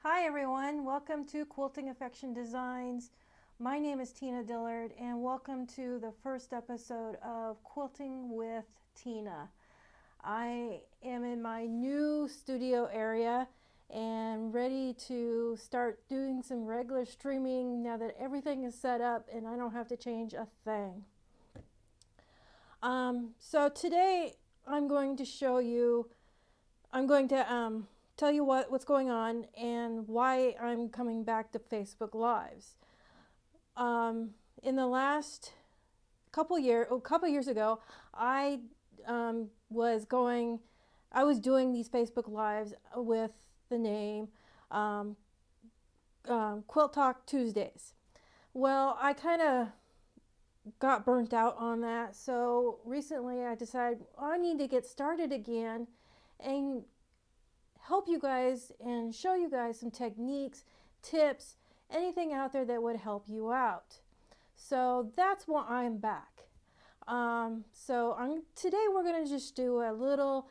Hi everyone, welcome to Quilting Affection Designs. My name is Tina Dillard and welcome to the first episode of Quilting with Tina. I am in my new studio area and ready to start doing some regular streaming now that everything is set up and I don't have to change a thing. So today I'm going to show you, I'm going to tell you what's going on and why I'm coming back to Facebook Lives. In the last couple years ago, I was doing these Facebook Lives with the name Quilt Talk Tuesdays. Well, I kind of got burnt out on that, so recently I decided I need to get started again and help you guys and show you guys some techniques, tips, anything out there that would help you out. So that's why I'm back. Today we're going to just do a little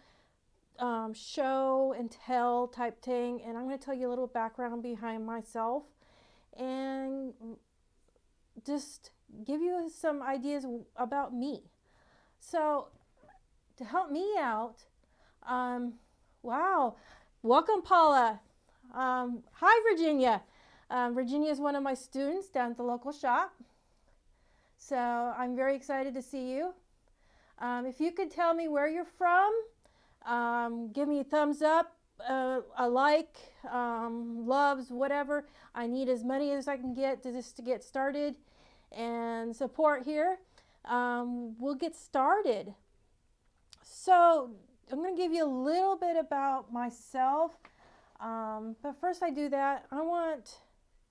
show and tell type thing, and I'm going to tell you a little background behind myself and just give you some ideas about me. So to help me out, wow, welcome Paula. Hi Virginia. Virginia is one of my students down at the local shop. So I'm very excited to see you. If you could tell me where you're from, give me a thumbs up, a like, loves, whatever. I need as many as I can get to get started and support here. We'll get started. So I'm going to give you a little bit about myself. But first I do that, I want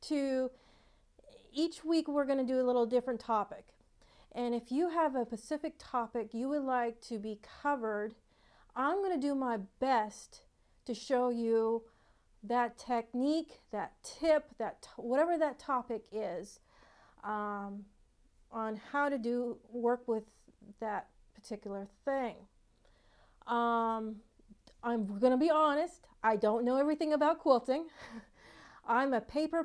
to, each week we're going to do a little different topic. And if you have a specific topic you would like to be covered, I'm going to do my best to show you that technique, that tip, whatever that topic is, on how to work with that particular thing. I'm going to be honest, I don't know everything about quilting. I'm not a paper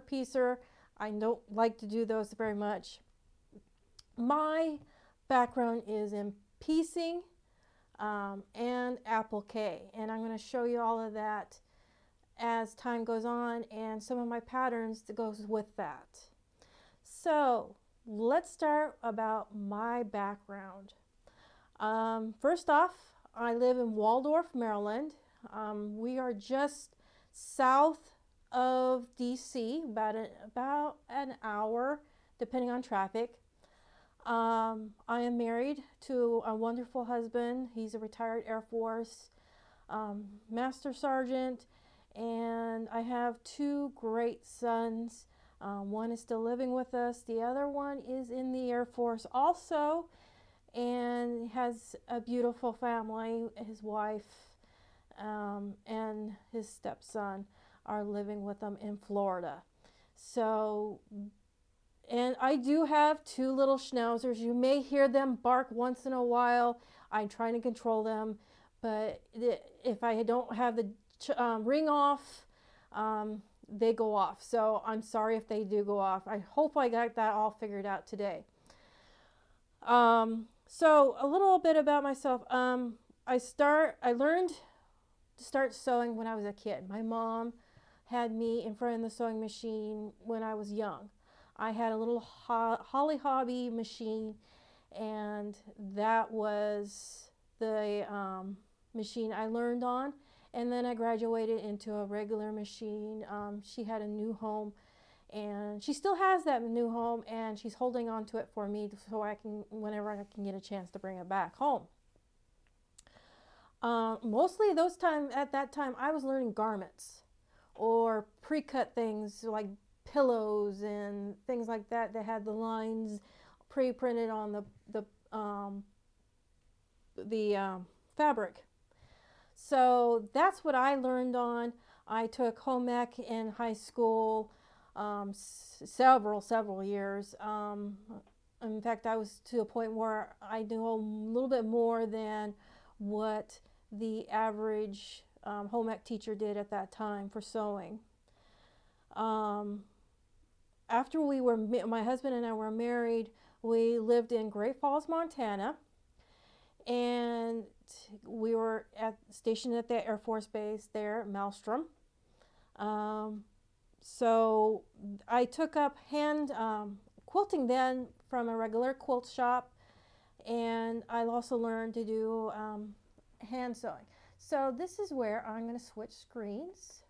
piecer. I don't like to do those very much. My background is in piecing and applique, and I'm going to show you all of that as time goes on and some of my patterns that goes with that. So let's start about my background. First off, I live in Waldorf, Maryland. We are just south of DC, about an hour, depending on traffic. I am married to a wonderful husband. He's a retired Air Force Master Sergeant, and I have two great sons. One is still living with us. The other one is in the Air Force also, and has a beautiful family. His wife and his stepson are living with them in Florida. So, and I do have two little schnauzers. You may hear them bark once in a while. I'm trying to control them, but if I don't have the ring off, they go off. So I'm sorry if they do go off. I hope I got that all figured out today. So a little bit about myself. I learned to start sewing when I was a kid. My mom had me in front of the sewing machine when I was young. I had a little Holly Hobby machine, and that was the machine I learned on. And then I graduated into a regular machine. She had a new home, and she still has that new home, and she's holding on to it for me so I can, whenever I can get a chance to bring it back home. Mostly at that time, I was learning garments or pre-cut things like pillows and things like that that had the lines pre-printed on the fabric. So that's what I learned on. I took home ec in high school several years. In fact, I was to a point where I knew a little bit more than what the average home ec teacher did at that time for sewing. After my husband and I were married, we lived in Great Falls, Montana, and we were stationed at the Air Force Base there at Maelstrom. So I took up hand quilting then from a regular quilt shop, and I also learned to do hand sewing. So this is where I'm going to switch screens,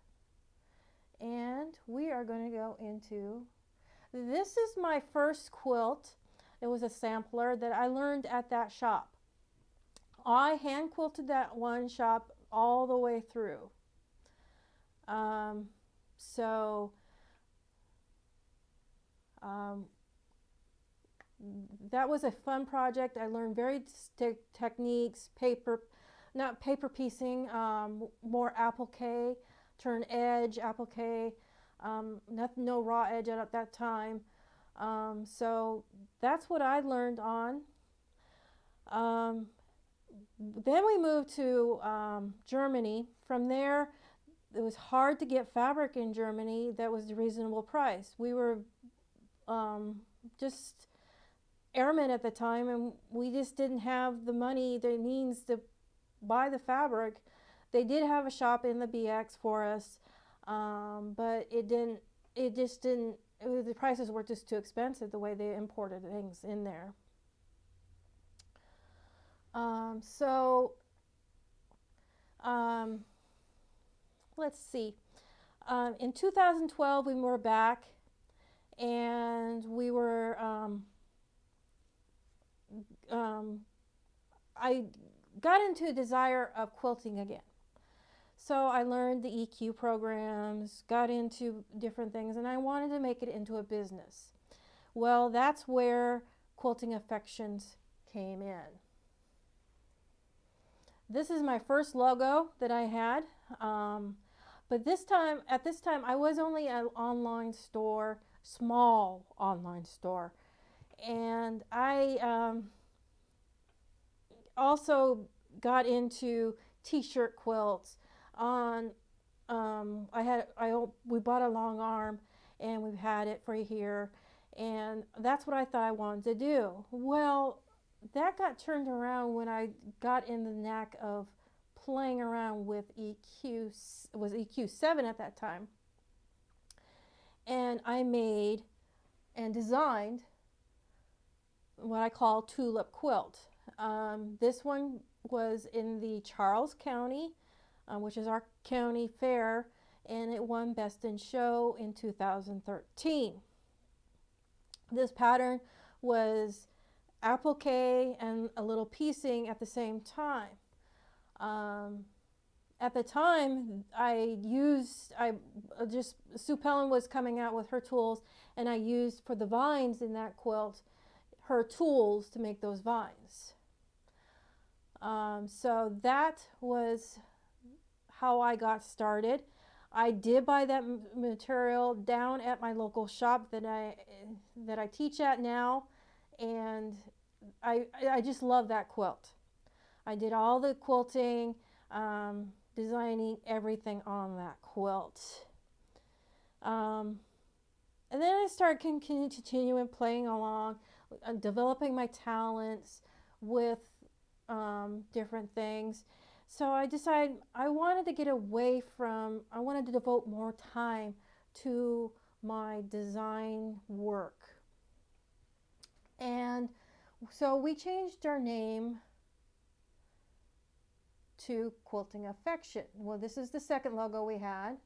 and we are going to go into, this is my first quilt. It was a sampler that I learned at that shop. I hand quilted that one shop all the way through. That was a fun project. I learned various techniques, not paper piecing, more applique, turn edge, applique, no raw edge at that time. So that's what I learned on. Then we moved to Germany. From there, it was hard to get fabric in Germany that was a reasonable price. We were just airmen at the time, and we just didn't have the money, the means to buy the fabric. They did have a shop in the BX for us, but the prices were just too expensive the way they imported things in there. Let's see. In 2012, we were back, and we were, I got into a desire of quilting again. So I learned the EQ programs, got into different things, and I wanted to make it into a business. Well, that's where Quilting Affections came in. This is my first logo that I had, but at this time, I was only an online store, small online store, and I also got into t-shirt quilts. We bought a long arm, and we've had it for a year, and that's what I thought I wanted to do. Well, that got turned around when I got in the knack of playing around with EQ. It was EQ7 at that time, and I made and designed what I call Tulip Quilt. This one was in the Charles County, which is our county fair, and it won Best in Show in 2013. This pattern was applique and a little piecing at the same time. At the time, Sue Pellin was coming out with her tools, and I used for the vines in that quilt her tools to make those vines. So that was how I got started. I did buy that material down at my local shop that I teach at now, and I just love that quilt. I did all the quilting, designing everything on that quilt. And then I started continuing playing along, developing my talents with different things. So I decided I wanted to devote more time to my design work. And so we changed our name to Quilting Affection. Well, this is the second logo we had.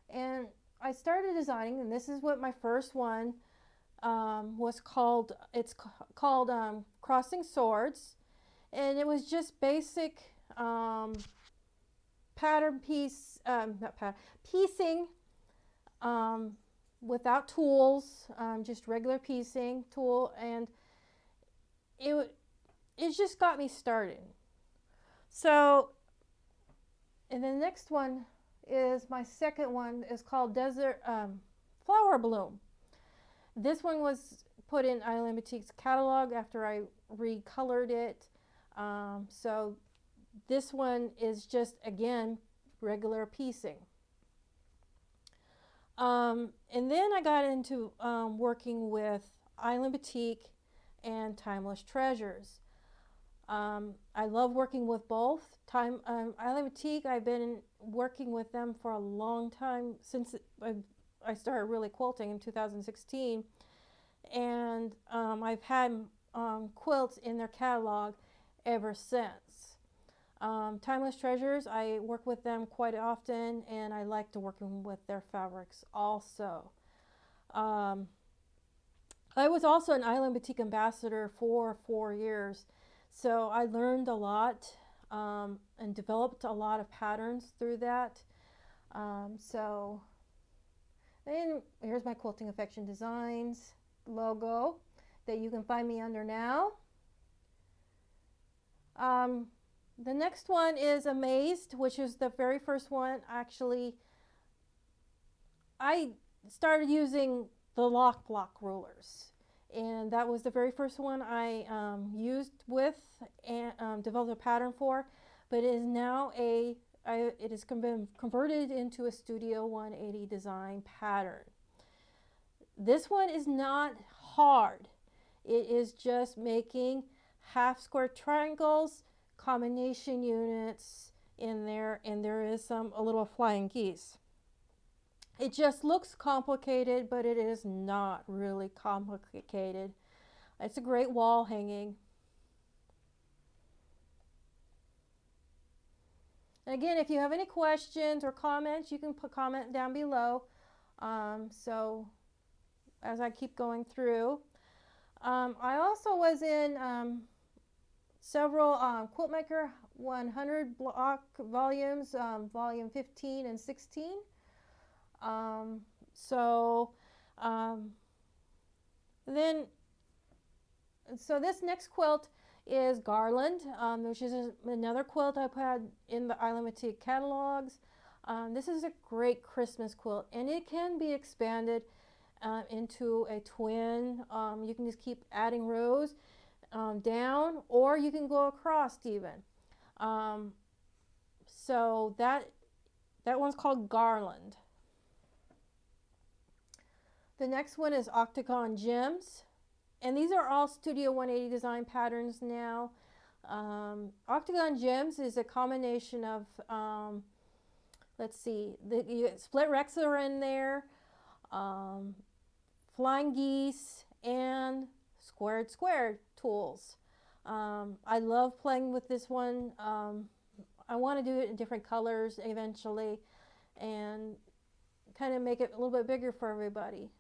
And I started designing, and this is what my first one was called. It's called Crossing Swords. And it was just basic piecing without tools, just regular piecing tool, and it just got me started. So, and the next one is my second one, is called Desert Flower Bloom. This one was put in Island Boutique's catalog after I recolored it. So this one is just, again, regular piecing. And then I got into working with Island Batik and Timeless Treasures. I love working with both. Island Batik, I've been working with them for a long time, since I started really quilting in 2016. And I've had quilts in their catalog ever since. Timeless Treasures, I work with them quite often, and I like to work with their fabrics also. I was also an Island Batik ambassador for 4 years, so I learned a lot and developed a lot of patterns through that. And here's my Quilting Affection Designs logo that you can find me under now. The next one is Amazed, which is the very first one. Actually, I started using the lock block rulers, and that was the very first one I used with and developed a pattern for, but it is now it has been converted into a Studio 180 design pattern. This one is not hard. It is just making half square triangles, combination units in there, and there is a little flying geese. It just looks complicated, but it is not really complicated. It's a great wall hanging. And again, if you have any questions or comments, you can put comment down below. So as I keep going through, I also was in several Quiltmaker 100 block volumes, volume 15 and 16. So this next quilt is Garland, which is another quilt I've had in the Island Batik catalogs. This is a great Christmas quilt, and it can be expanded into a twin. You can just keep adding rows down, or you can go across even. So that one's called Garland. The next one is Octagon Gems, and these are all Studio 180 design patterns now. Octagon Gems is a combination of, let's see, the split Rex are in there, flying geese, and squared tools. I love playing with this one. I want to do it in different colors eventually and kind of make it a little bit bigger for everybody.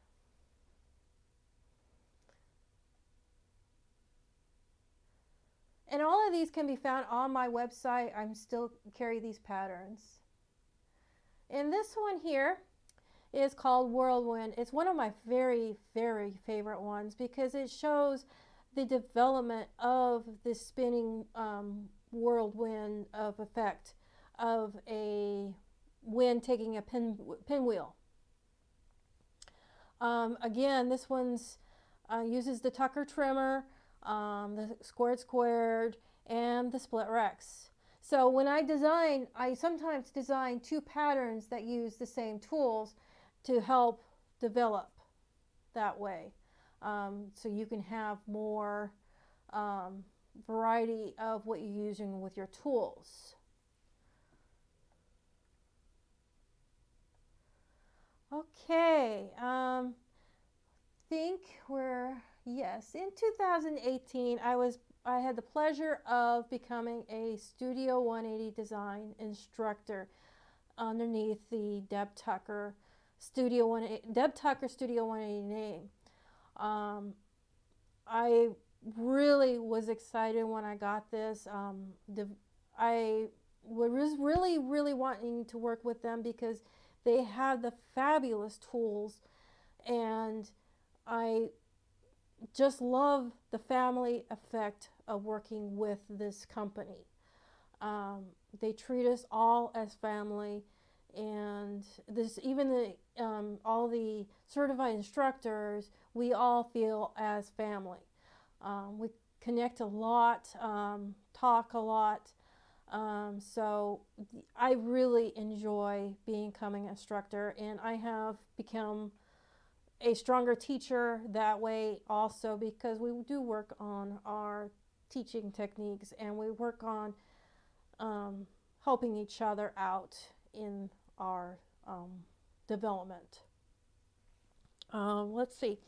And all of these can be found on my website. I still carry these patterns. And this one here is called Whirlwind. It's one of my very, very favorite ones because it shows the development of this spinning whirlwind of effect of a wind taking a pinwheel. Again, this one's uses the Tucker trimmer, the squared, and the split Rex. So when I design, I sometimes design 2 patterns that use the same tools to help develop that way. So you can have more variety of what you're using with your tools. Okay, yes, in 2018 I had the pleasure of becoming a Studio 180 design instructor underneath the Deb Tucker Studio 180 name. I really was excited when I got this. I was really wanting to work with them because they have the fabulous tools, and I just love the family effect of working with this company. They treat us all as family, and all the certified instructors, we all feel as family. We connect a lot, talk a lot, So I really enjoy becoming an instructor, and I have become a stronger teacher that way also, because we do work on our teaching techniques, and we work on helping each other out in our development. Let's see.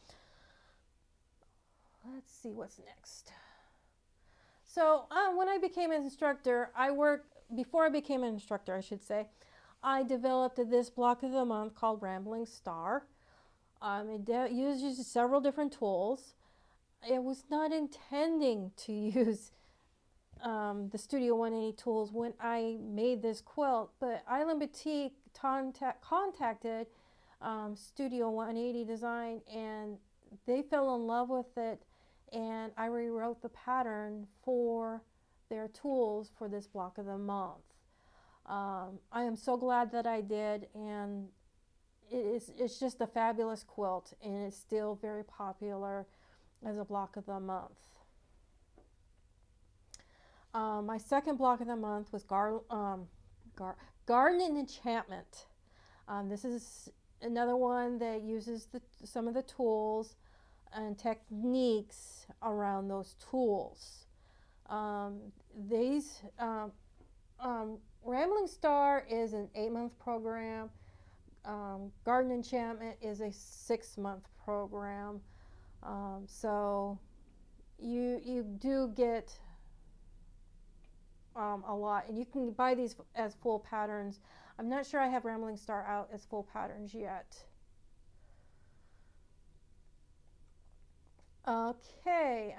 Let's see what's next. So when I became an instructor, before I became an instructor, I should say, I developed this block of the month called Rambling Star. It uses several different tools. I was not intending to use the Studio 180 tools when I made this quilt, but Island Boutique contacted Studio 180 Design, and they fell in love with it, and I rewrote the pattern for their tools for this block of the month. I am so glad that I did, and it's just a fabulous quilt, and it's still very popular as a block of the month. My second block of the month was Garden Enchantment. This is another one that uses some of the tools and techniques around those tools. Rambling Star is an 8-month program. Garden Enchantment is a 6-month program. So you do get a lot, and you can buy these as full patterns. I'm not sure I have Rambling Star out as full patterns yet. Okay,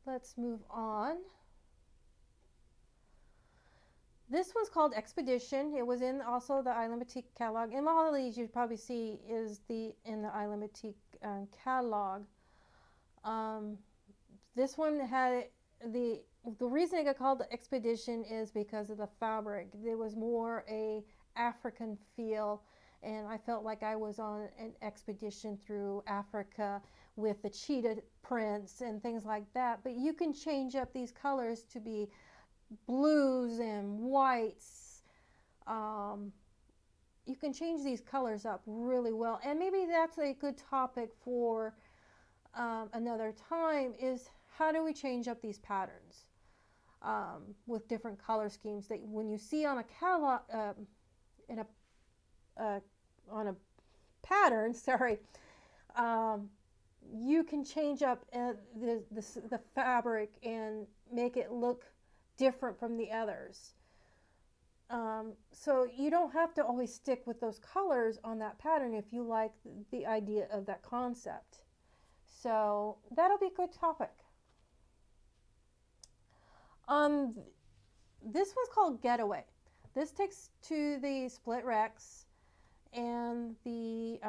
let's move on. This one's called Expedition. It was in also the Island Boutique catalog, and all of these you probably see is in the Island Boutique catalog. This one had the reason it got called the Expedition is because of the fabric. There was more a African feel, and I felt like I was on an expedition through Africa with the cheetah prints and things like that. But you can change up these colors to be blues and whites. You can change these colors up really well, and maybe that's a good topic for another time, is how do we change up these patterns with different color schemes that when you see on a catalog on a pattern, sorry, you can change up the fabric and make it look different from the others. So you don't have to always stick with those colors on that pattern if you like the idea of that concept. So that'll be a good topic. This one's called Getaway. This takes to the split Rex and the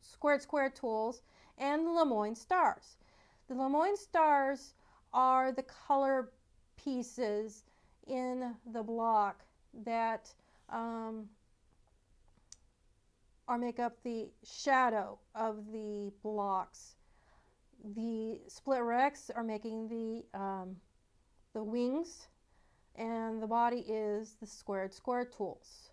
squared tools and the Lemoyne stars. The Lemoyne stars are the color pieces in the block that make up the shadow of the blocks. The split Rex are making the wings, and the body is the squared tools.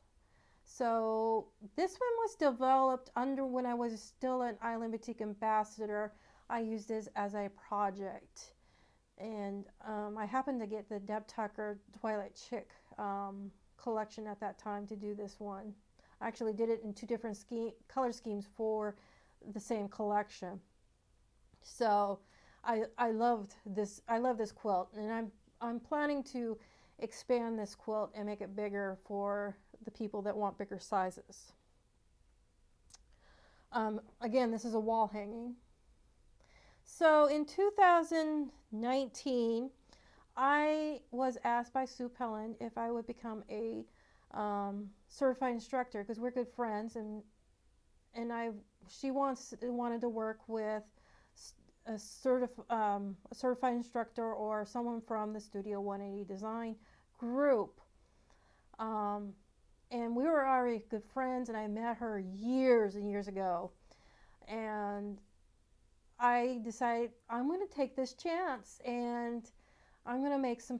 So this one was developed when I was still an Island Boutique ambassador. I used this as a project, and I happened to get the Deb Tucker Twilight Chick collection at that time to do this one. I actually did it in 2 different color schemes for the same collection. So I loved this. I love this quilt, and I'm planning to expand this quilt and make it bigger for the people that want bigger sizes. Again, this is a wall hanging. So in 2019, I was asked by Sue Pelland if I would become a certified instructor, because we're good friends, and she wanted to work with a certified instructor or someone from the Studio 180 Design group. And we were already good friends, and I met her years and years ago. And I decided I'm going to take this chance, and I'm going to make some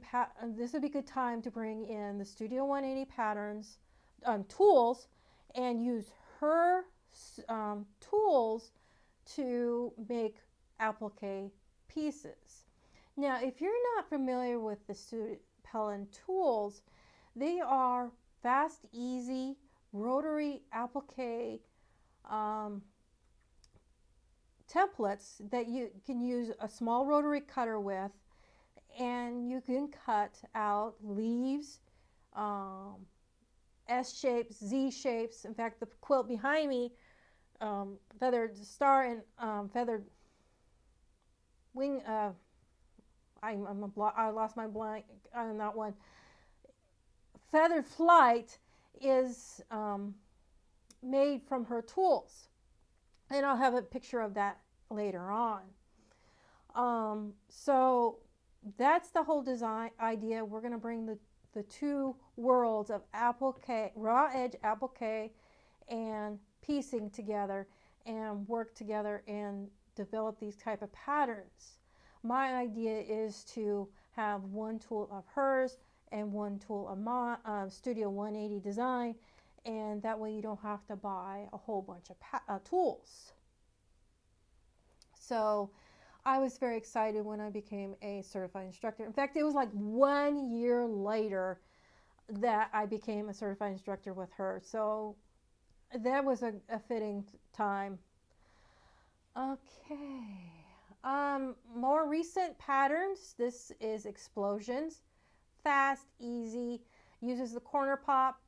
this would be a good time to bring in the Studio 180 patterns, tools, and use her tools to make applique pieces. Now, if you're not familiar with the Pelin tools, they are fast, easy, rotary applique templates that you can use a small rotary cutter with, and you can cut out leaves, S shapes, Z shapes. In fact, the quilt behind me, feathered star and feathered wing. I lost my blank on that one. Feathered flight is made from her tools, and I'll have a picture of that later on. So that's the whole design idea. We're going to bring the two worlds of applique, raw edge applique, and piecing together, and work together and develop these type of patterns. My idea is to have one tool of hers and one tool of my Studio 180 design, and that way you don't have to buy a whole bunch of tools. So I was very excited when I became a certified instructor. In fact, it was like 1 year later that I became a certified instructor with her. So that was a fitting time. Okay. More recent patterns. This is Explosions. Fast, easy, uses the corner pop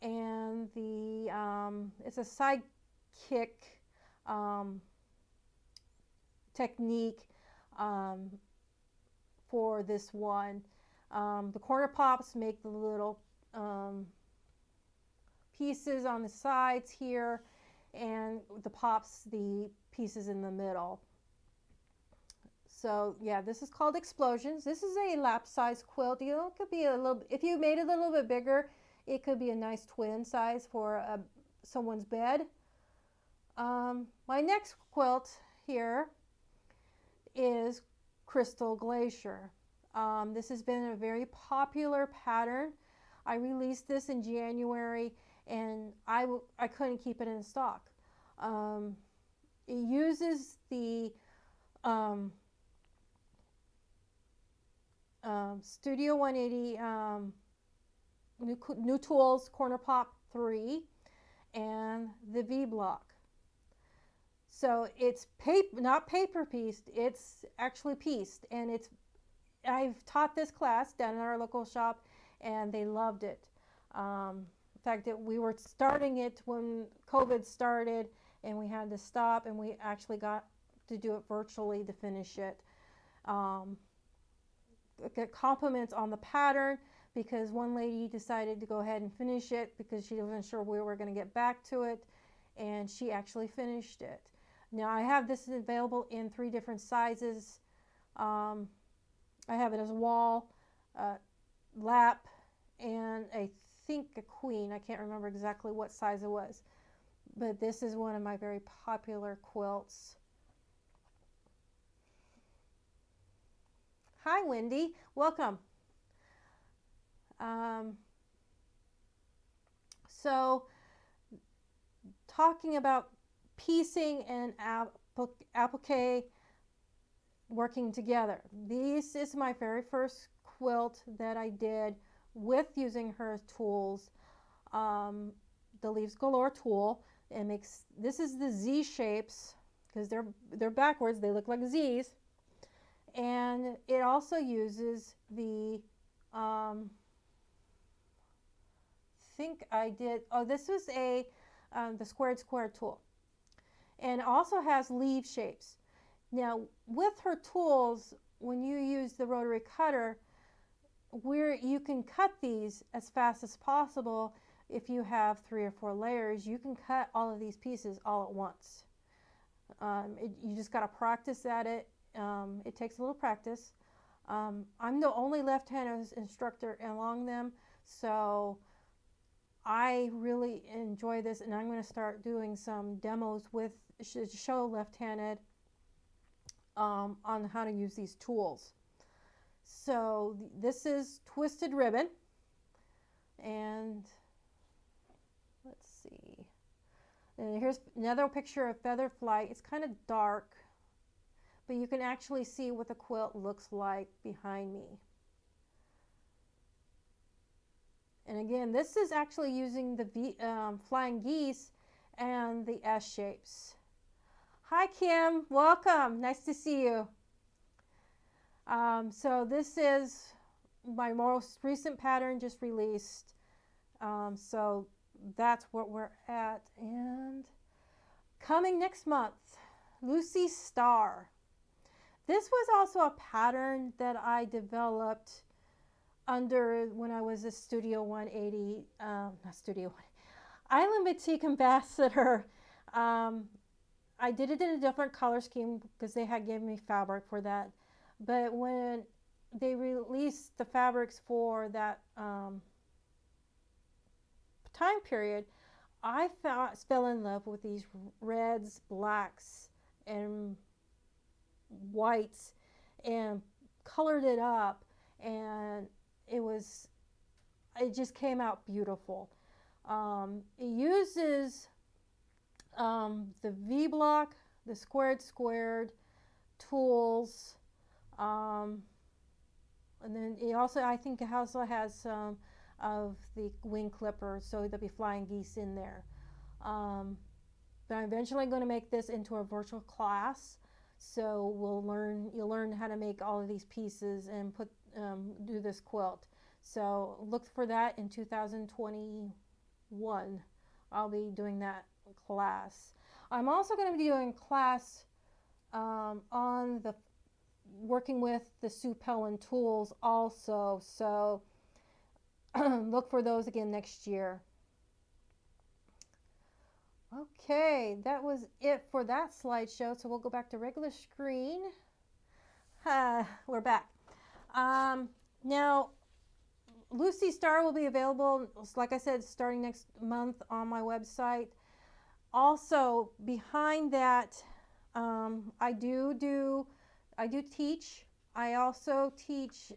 and the it's a side kick technique for this one. The corner pops make the little pieces on the sides here, and the pops the pieces in the middle. So yeah, this is called Explosions. This is a lap size quilt. You know, it could be a little, if you made it a little bit bigger, it could be a nice twin size for someone's bed. My next quilt here is Crystal Glacier. This has been a very popular pattern. I released this in January, and I couldn't keep it in stock. It uses the Studio 180 new tools, corner pop 3, and the V block. So it's not paper pieced, it's actually pieced, and I've taught this class down in our local shop, and they loved it. In fact, we were starting it when COVID started, and we had to stop, and we actually got to do it virtually to finish it. Get compliments on the pattern, because one lady decided to go ahead and finish it because she wasn't sure we were going to get back to it, and she actually finished it. Now I have this available in 3 different sizes. I have it as a wall, lap, and I think a queen. I can't remember exactly what size it was, but this is one of my very popular quilts. Hi Wendy, welcome. So talking about piecing and applique working together. This is my very first quilt that I did with using her tools, the Leaves Galore tool. It makes, this is the Z shapes, because they're backwards, they look like Z's. And it also uses the this was the squared square tool, and also has leaf shapes. Now with her tools, when you use the rotary cutter, where you can cut these as fast as possible, if you have 3 or 4 layers, you can cut all of these pieces all at once. You just got to practice at it. It takes a little practice. I'm the only left-handed instructor along them, so I really enjoy this, and I'm going to start doing some demos with show left-handed on how to use these tools. So this is twisted ribbon, and let's see. And here's another picture of feather flight. It's kind of dark, but you can actually see what the quilt looks like behind me. And again, this is actually using the flying geese and the S shapes. Hi Kim, welcome. Nice to see you. So this is my most recent pattern, just released. So that's what we're at. And coming next month, Lucy Star. This was also a pattern that I developed under when I was a Studio 180, not Studio 180, Island Boutique Ambassador. I did it in a different color scheme because they had given me fabric for that. But when they released the fabrics for that time period, I fell in love with these reds, blacks, and whites, and colored it up, and it just came out beautiful. It uses the V block, the squared tools, and then it also, I think it also has some of the wing clippers, so there'll be flying geese in there. But I'm eventually going to make this into a virtual class, so you'll learn how to make all of these pieces and do this quilt. So look for that in 2021. I'll be doing that class. I'm also going to be doing class on the working with the Sue Pellin tools also, so look for those again next year. Okay, that was it for that slideshow, so we'll go back to regular screen. We're back. Now, Lucy Star will be available, like I said, starting next month on my website. Also, behind that, I do teach. I also teach,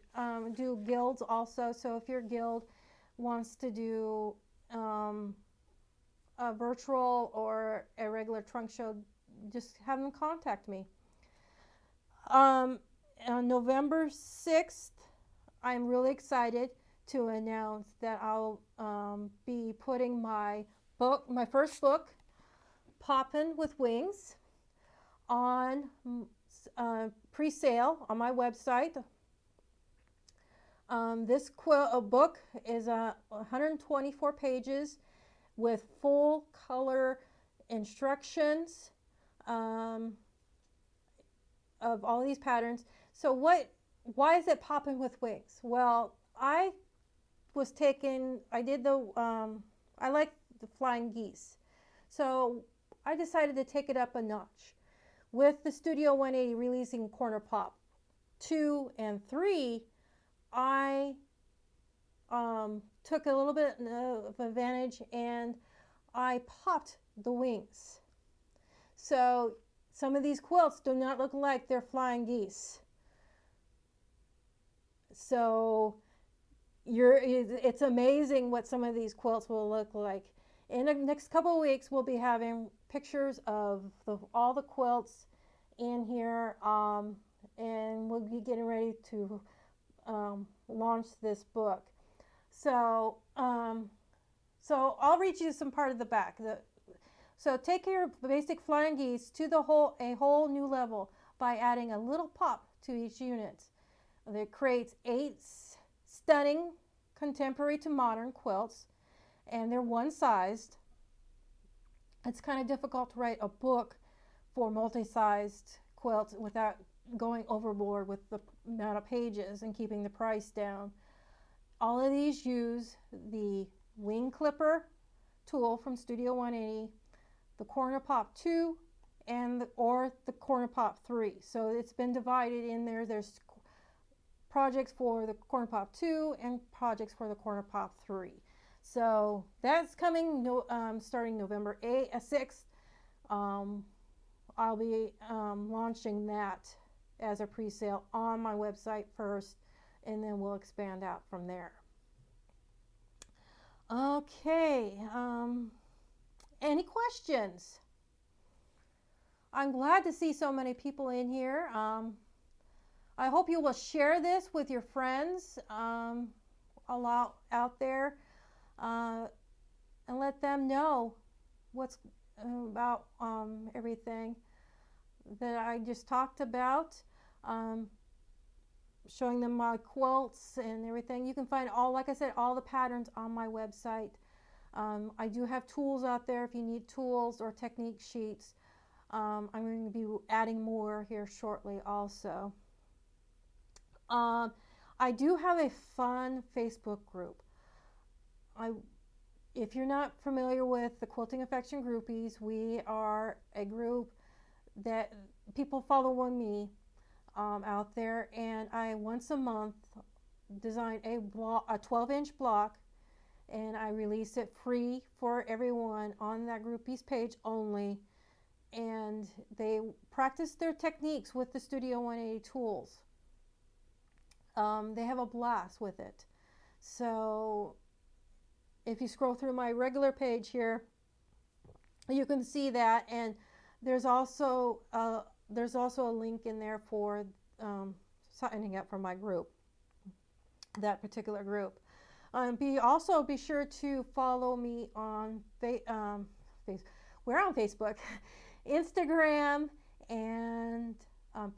do guilds also. So if your guild wants to do a virtual or a regular trunk show, just have them contact me. On November 6th, I'm really excited to announce that I'll be putting my first book, Poppin' with Wings, on pre-sale on my website. This book is 124 pages with full color instructions of all these patterns. So why is it Poppin' with Wings? Well, I like the flying geese. So I decided to take it up a notch. With the Studio 180 releasing Corner Pop 2 and 3, I took a little bit of advantage and I popped the wings. So some of these quilts do not look like they're flying geese. So it's amazing what some of these quilts will look like. In the next couple of weeks, we'll be having pictures of all the quilts in here, and we'll be getting ready to launch this book. So I'll read you some part of the back. So take your basic flying geese to a whole new level by adding a little pop to each unit. That creates 8 stunning contemporary to modern quilts, and they're one-sized. It's kind of difficult to write a book for multi-sized quilts without going overboard with the amount of pages and keeping the price down. All of these use the wing clipper tool from Studio 180, the Corner Pop 2, or the Corner Pop 3. So it's been divided in there. There's projects for the Corner Pop 2 and projects for the Corner Pop 3. So that's coming starting November 6th. I'll be launching that as a pre-sale on my website first, and then we'll expand out from there. Okay, any questions? I'm glad to see so many people in here. I hope you will share this with your friends a lot out there, and let them know what's about everything that I just talked about. Showing them my quilts and everything. You can find all, like I said, all the patterns on my website. I do have tools out there if you need tools or technique sheets. I'm going to be adding more here shortly also. I do have a fun Facebook group. If you're not familiar with the Quilting Affection Groupies, we are a group that people following me out there, and I once a month design a 12-inch block, and I release it free for everyone on that groupies page only, and they practice their techniques with the Studio 180 tools. They have a blast with it. So if you scroll through my regular page here, you can see that, and there's also a link in there for signing up for my group, that particular group. Also be sure to follow me on we're on Facebook, Instagram, and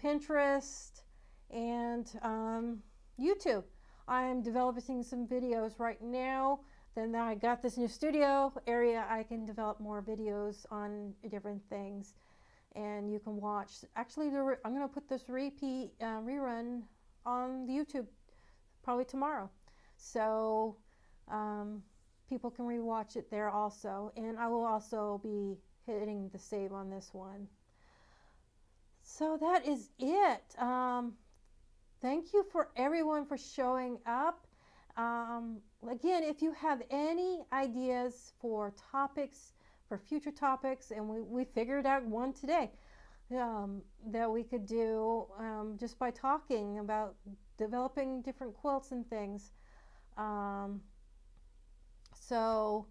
Pinterest, and YouTube. I'm developing some videos right now. Then I got this new studio area. I can develop more videos on different things, and you can watch. Actually, I'm going to put this rerun on the YouTube probably tomorrow, so people can rewatch it there also. And I will also be hitting the save on this one. So that is it. Thank you for everyone for showing up. Again, if you have any ideas for topics, for future topics, and we figured out one today that we could do just by talking about developing different quilts and things. So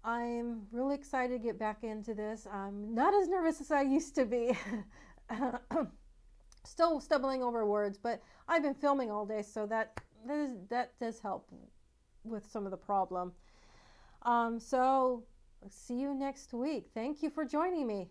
I'm really excited to get back into this. I'm not as nervous as I used to be. Still stumbling over words, but I've been filming all day, so that does help with some of the problem. So see you next week. Thank you for joining me.